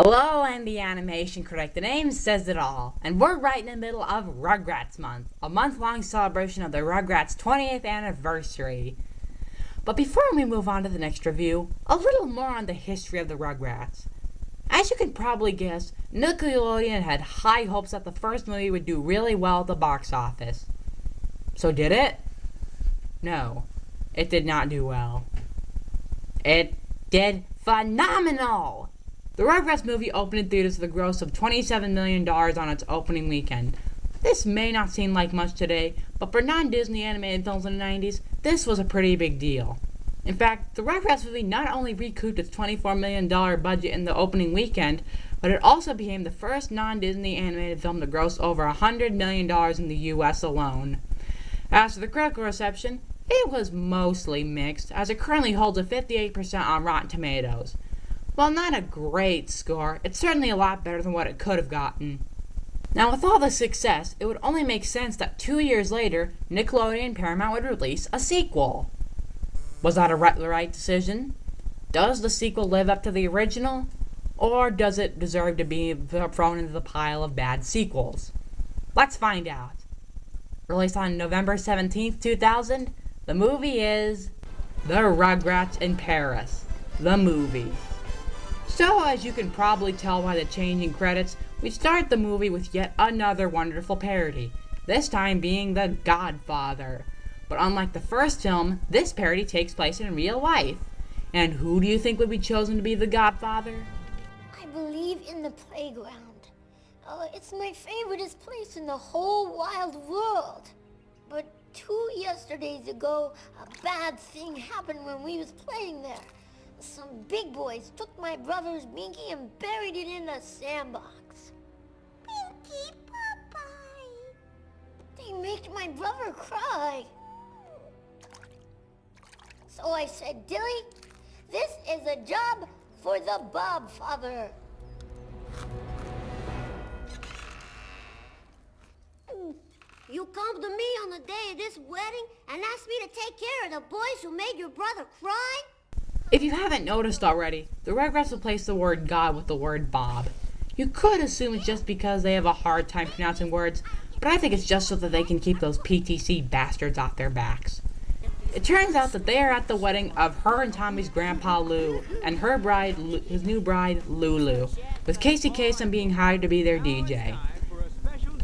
Hello, I'm the Animation Critic. The name says it all. And we're right in the middle of Rugrats Month, a month-long celebration of the Rugrats' 20th anniversary. But before we move on to the next review, a little more on the history of the Rugrats. As you can probably guess, Nickelodeon had high hopes that the first movie would do really well at the box office. So did it? No, it did not do well. It did phenomenal! The Rugrats movie opened in theaters with a gross of $27 million on its opening weekend. This may not seem like much today, but for non-Disney animated films in the 90s, this was a pretty big deal. In fact, the Rugrats movie not only recouped its $24 million budget in the opening weekend, but it also became the first non-Disney animated film to gross over $100 million in the US alone. As for the critical reception, it was mostly mixed, as it currently holds a 58% on Rotten Tomatoes. While not a great score, it's certainly a lot better than what it could have gotten. Now, with all the success, it would only make sense that 2 years later, Nickelodeon and Paramount would release a sequel. Was that the right decision? Does the sequel live up to the original? Or does it deserve to be thrown into the pile of bad sequels? Let's find out. Released on November 17th, 2000, the movie is The Rugrats in Paris, the movie. So, as you can probably tell by the changing credits, we start the movie with yet another wonderful parody, this time being The Godfather. But unlike the first film, this parody takes place in real life. And who do you think would be chosen to be the Godfather? I believe in the playground. It's my favoriteest place in the whole wide world. But 2 yesterdays ago, a bad thing happened when we was playing there. Some big boys took my brother's Binky and buried it in a sandbox. Binky, Popeye. They made my brother cry. So I said, Dilly, this is a job for the Bobfather. You come to me on the day of this wedding and ask me to take care of the boys who made your brother cry? If you haven't noticed already, the Rugrats replaced the word God with the word Bob. You could assume it's just because they have a hard time pronouncing words, but I think it's just so that they can keep those PTC bastards off their backs. It turns out that they are at the wedding of her and Tommy's grandpa Lou and her bride, his new bride Lulu, with Casey Kasem being hired to be their DJ.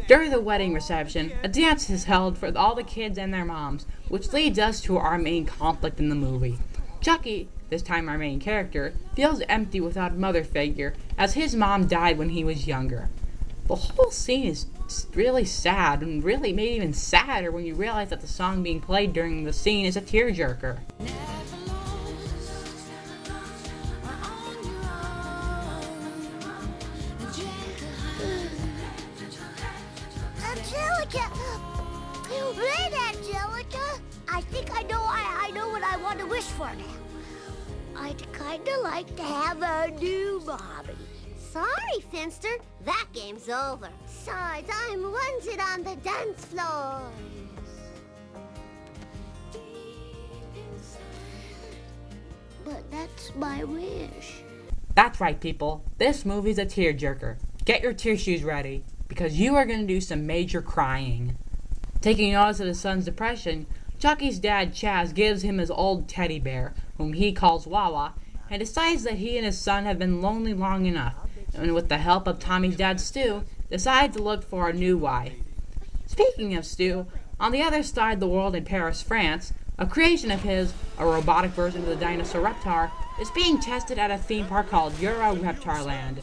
During the wedding reception, a dance is held for all the kids and their moms, which leads us to our main conflict in the movie. Chucky, this time our main character, feels empty without a mother figure, as his mom died when he was younger. The whole scene is really sad, and really made even sadder when you realize that the song being played during the scene is a tearjerker. Angelica! Wait, Angelica! I think I know what I want to wish for now. I'd kinda like to have a new Bobby. Sorry, Finster. That game's over. Besides, I'm wanted on the dance floor. But that's my wish. That's right, people. This movie's a tearjerker. Get your tissues ready, because you are going to do some major crying. Taking notice of his son's depression, Chucky's dad, Chaz, gives him his old teddy bear, whom he calls Wawa, and decides that he and his son have been lonely long enough, and with the help of Tommy's dad, Stu, decides to look for a new wife. Speaking of Stu, on the other side of the world in Paris, France, a creation of his, a robotic version of the dinosaur Reptar, is being tested at a theme park called Euro Reptarland.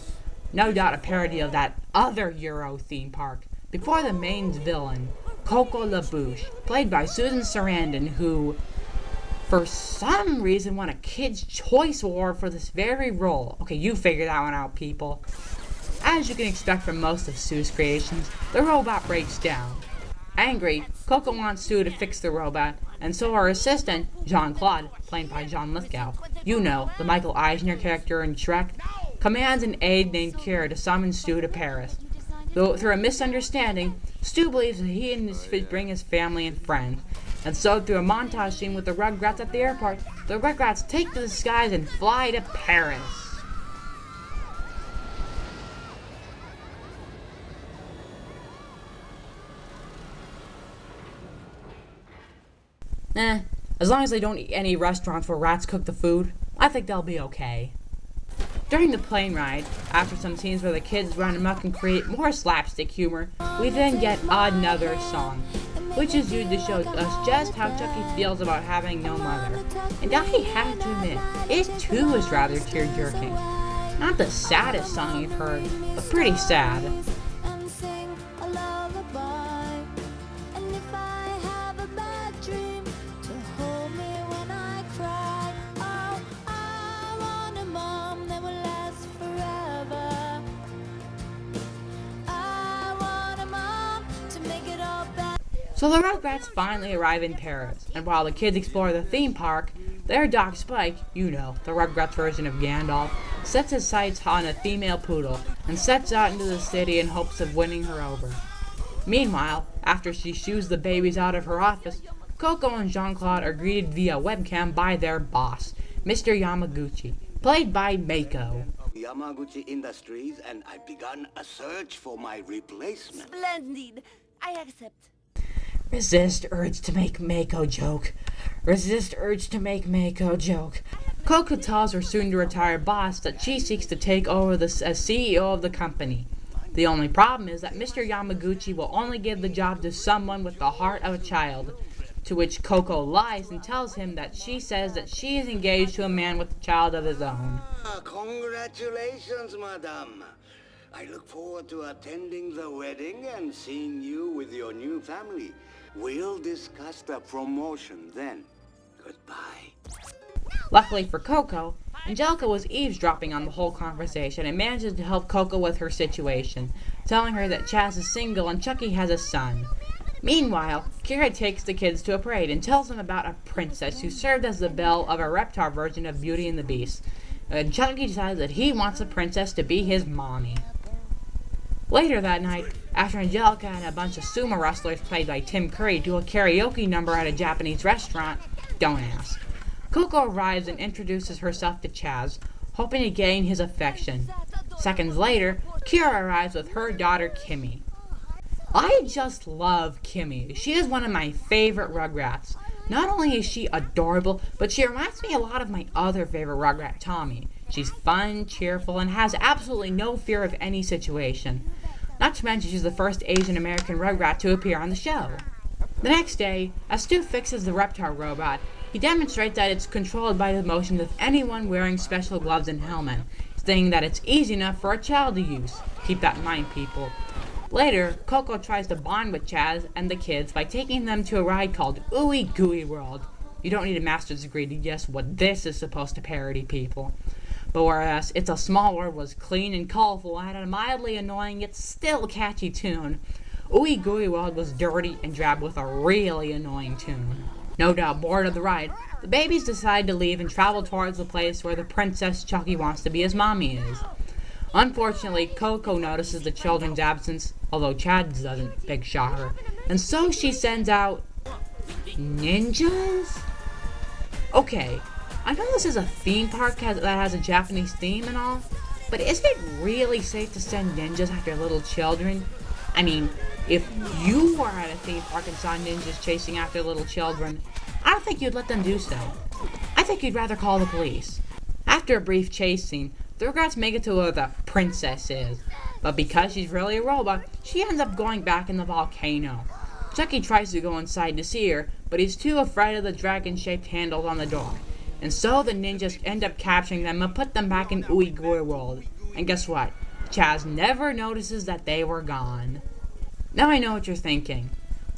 No doubt a parody of that other Euro theme park, before the main villain, Coco LaBouche, played by Susan Sarandon, who, for some reason, won a Kids' Choice Award for this very role. Okay, you figure that one out, people. As you can expect from most of Sue's creations, the robot breaks down. Angry, Coco wants Sue to fix the robot, and so her assistant, Jean-Claude, played by John Lithgow, you know, the Michael Eisner character in Shrek, commands an aide named Kira to summon Stu to Paris. Though through a misunderstanding, Stu believes that he and his bring his family and friends, and so through a montage scene with the Rugrats at the airport, the Rugrats take to the skies and fly to Paris. As long as they don't eat any restaurants where rats cook the food, I think they'll be okay. During the plane ride, after some scenes where the kids run amok and create more slapstick humor, we then get another song, which is used to show us just how Chucky feels about having no mother. And I have to admit, it too is rather tear-jerking. Not the saddest song you've heard, but pretty sad. So the Rugrats finally arrive in Paris, and while the kids explore the theme park, their dog Spike, you know, the Rugrats version of Gandalf, sets his sights on a female poodle and sets out into the city in hopes of winning her over. Meanwhile, after she shoos the babies out of her office, Coco and Jean-Claude are greeted via webcam by their boss, Mr. Yamaguchi, played by Mako. Yamaguchi Industries, and I've begun a search for my replacement. Splendid. I accept. Resist urge to make Mako joke. Resist urge to make Mako joke. Coco tells her soon-to-retire boss that she seeks to take over as CEO of the company. The only problem is that Mr. Yamaguchi will only give the job to someone with the heart of a child, to which Coco lies and tells him that she says that she is engaged to a man with a child of his own. Congratulations, madame. I look forward to attending the wedding and seeing you with your new family. We'll discuss the promotion then. Goodbye. Luckily for Coco, Angelica was eavesdropping on the whole conversation and manages to help Coco with her situation, telling her that Chaz is single and Chucky has a son. Meanwhile, Kira takes the kids to a parade and tells them about a princess who served as the belle of a reptile version of Beauty and the Beast. And Chucky decides that he wants the princess to be his mommy. Later that night, after Angelica and a bunch of sumo wrestlers played by Tim Curry do a karaoke number at a Japanese restaurant, don't ask. Coco arrives and introduces herself to Chaz, hoping to gain his affection. Seconds later, Kira arrives with her daughter Kimmy. I just love Kimmy. She is one of my favorite Rugrats. Not only is she adorable, but she reminds me a lot of my other favorite Rugrat, Tommy. She's fun, cheerful, and has absolutely no fear of any situation. Not to mention she's the first Asian American Rugrat to appear on the show. The next day, as Stu fixes the reptile robot, he demonstrates that it's controlled by the motions of anyone wearing special gloves and helmet, saying that it's easy enough for a child to use. Keep that in mind, people. Later, Coco tries to bond with Chaz and the kids by taking them to a ride called Ooey Gooey World. You don't need a master's degree to guess what this is supposed to parody, people. But whereas It's a Small World was clean and colorful and had a mildly annoying yet still catchy tune, Ooey Gooey World was dirty and drab with a really annoying tune. No doubt bored of the ride, the babies decide to leave and travel towards the place where the princess Chucky wants to be his mommy is. Unfortunately, Coco notices the children's absence, although Chad doesn't, big shocker, and so she sends out ninjas? Okay, I know this is a theme park that has a Japanese theme and all, but is it really safe to send ninjas after little children? I mean, if you were at a theme park and saw ninjas chasing after little children, I don't think you'd let them do so. I think you'd rather call the police. After a brief chase scene, the Rugrats make it to where the princess is, but because she's really a robot, she ends up going back in the volcano. Chucky tries to go inside to see her, but he's too afraid of the dragon-shaped handles on the door. And so the ninjas end up capturing them and put them back in Ooey Gooey World. And guess what? Chaz never notices that they were gone. Now I know what you're thinking.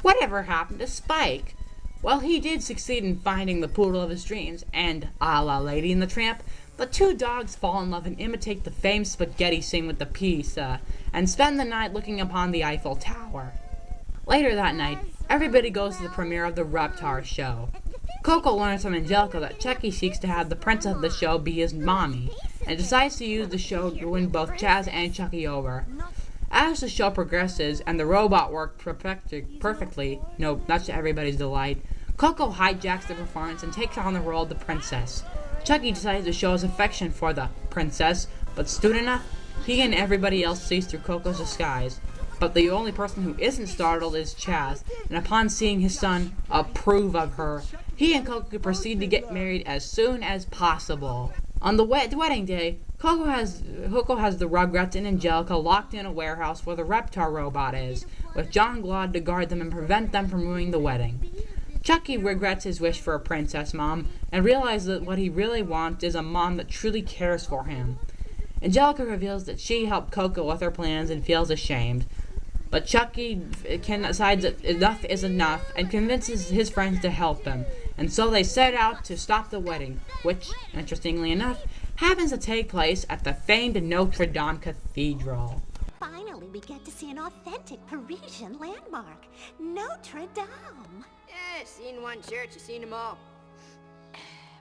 Whatever happened to Spike? Well, he did succeed in finding the poodle of his dreams, and a la Lady and the Tramp, the two dogs fall in love and imitate the famed spaghetti scene with the pizza, and spend the night looking upon the Eiffel Tower. Later that night, everybody goes to the premiere of the Reptar show. Coco learns from Angelica that Chucky seeks to have the princess of the show be his mommy, and decides to use the show to win both Chaz and Chucky over. As the show progresses and the robot worked perfectly, not to everybody's delight, Coco hijacks the performance and takes on the role of the princess. Chucky decides to show his affection for the princess, but soon enough, he and everybody else sees through Coco's disguise. But the only person who isn't startled is Chaz, and upon seeing his son approve of her, he and Coco proceed to get married as soon as possible. On the wedding day, Coco has the Rugrats and Angelica locked in a warehouse where the Reptar robot is, with John Claude to guard them and prevent them from ruining the wedding. Chucky regrets his wish for a princess mom and realizes that what he really wants is a mom that truly cares for him. Angelica reveals that she helped Coco with her plans and feels ashamed. But Chucky decides that enough is enough and convinces his friends to help him. And so they set out to stop the wedding, which, interestingly enough, happens to take place at the famed Notre Dame Cathedral. Finally, we get to see an authentic Parisian landmark, Notre Dame. Yeah, seen one church, I've seen them all.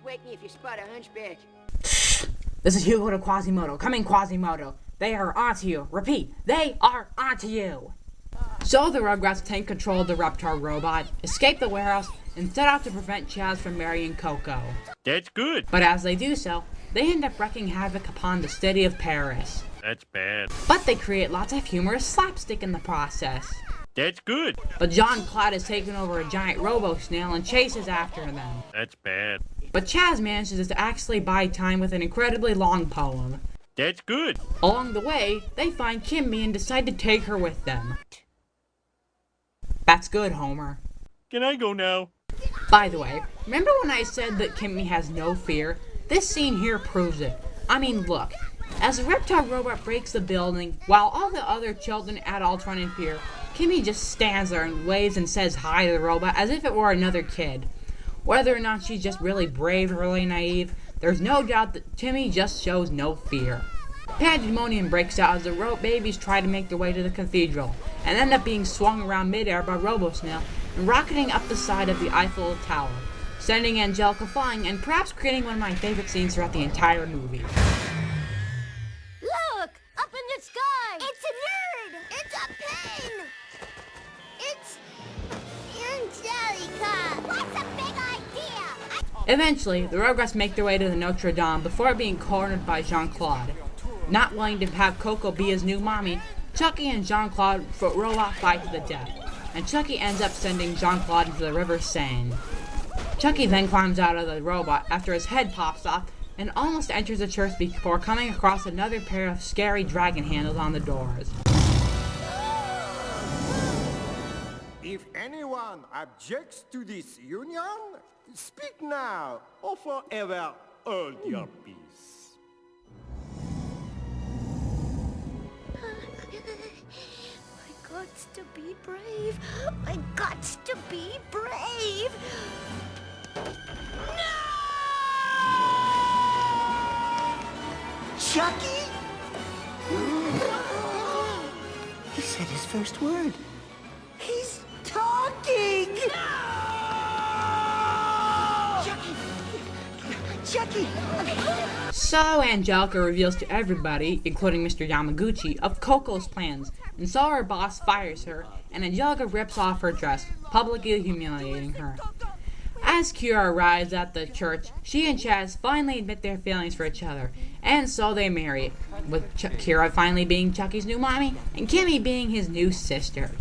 Wake me if you spot a hunchback. This is Hugo to Quasimodo. Come in, Quasimodo. They are onto you. Repeat, they are onto you. So the Rugrats take control of the Reptar robot, escape the warehouse, and set out to prevent Chaz from marrying Coco. That's good. But as they do so, they end up wreaking havoc upon the city of Paris. That's bad. But they create lots of humorous slapstick in the process. That's good. But John Claude has taken over a giant robo-snail and chases after them. That's bad. But Chaz manages to actually buy time with an incredibly long poem. That's good. Along the way, they find Kimmy and decide to take her with them. That's good, Homer. Can I go now? By the way, remember when I said that Kimmy has no fear? This scene here proves it. I mean, look. As the Reptar robot breaks the building, while all the other children and adults run in fear, Kimmy just stands there and waves and says hi to the robot as if it were another kid. Whether or not she's just really brave or really naive, there's no doubt that Kimmy just shows no fear. Pandemonium breaks out as the babies try to make their way to the cathedral, and end up being swung around midair by RoboSnail and rocketing up the side of the Eiffel Tower, sending Angelica flying and perhaps creating one of my favorite scenes throughout the entire movie. Look! Up in the sky! It's a nerd! It's a plane! It's Angelica! What's a big idea? Eventually, the Rugrats make their way to the Notre Dame before being cornered by Jean-Claude. Not willing to have Coco be his new mommy, Chucky and Jean-Claude robot fight to the death, and Chucky ends up sending Jean-Claude into the River Seine. Chucky then climbs out of the robot after his head pops off and almost enters the church before coming across another pair of scary dragon handles on the doors. If anyone objects to this union, speak now or forever hold your peace. My guts to be brave. My guts to be brave. Chucky? He said his first word. He's talking! Chucky! So Angelica reveals to everybody, including Mr. Yamaguchi, of Coco's plans, and so her boss fires her, and Angelica rips off her dress, publicly humiliating her. As Kira arrives at the church, she and Chaz finally admit their feelings for each other, and so they marry, with Kira finally being Chucky's new mommy, and Kimmy being his new sister.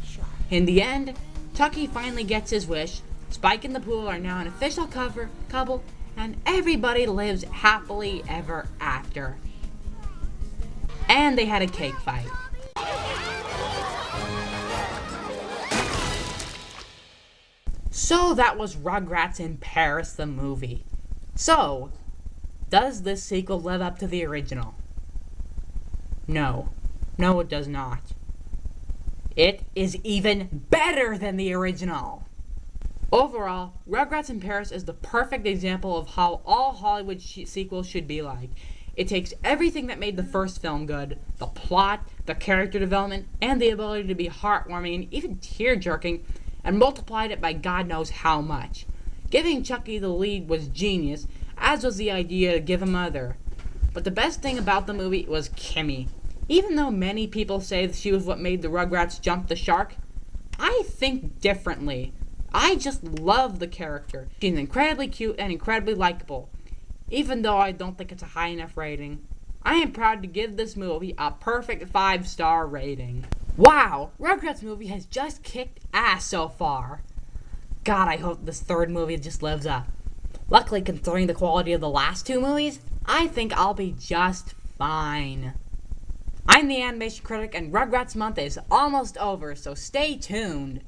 In the end, Chucky finally gets his wish, Spike and the Pool are now an official couple, and everybody lives happily ever after. And they had a cake fight. So that was Rugrats in Paris the movie. So, does this sequel live up to the original? No. No, it does not. It is even better than the original. Overall, Rugrats in Paris is the perfect example of how all Hollywood sequels should be like. It takes everything that made the first film good, the plot, the character development, and the ability to be heartwarming and even tear-jerking, and multiplied it by God knows how much. Giving Chucky the lead was genius, as was the idea to give him mother. But the best thing about the movie was Kimmy. Even though many people say that she was what made the Rugrats jump the shark, I think differently. I just love the character. She's incredibly cute and incredibly likable, even though I don't think it's a high enough rating. I am proud to give this movie a perfect 5-star rating. Wow, Rugrats movie has just kicked ass so far. God, I hope this third movie just lives up. Luckily, considering the quality of the last two movies, I think I'll be just fine. I'm the Animation Critic, and Rugrats Month is almost over, so stay tuned.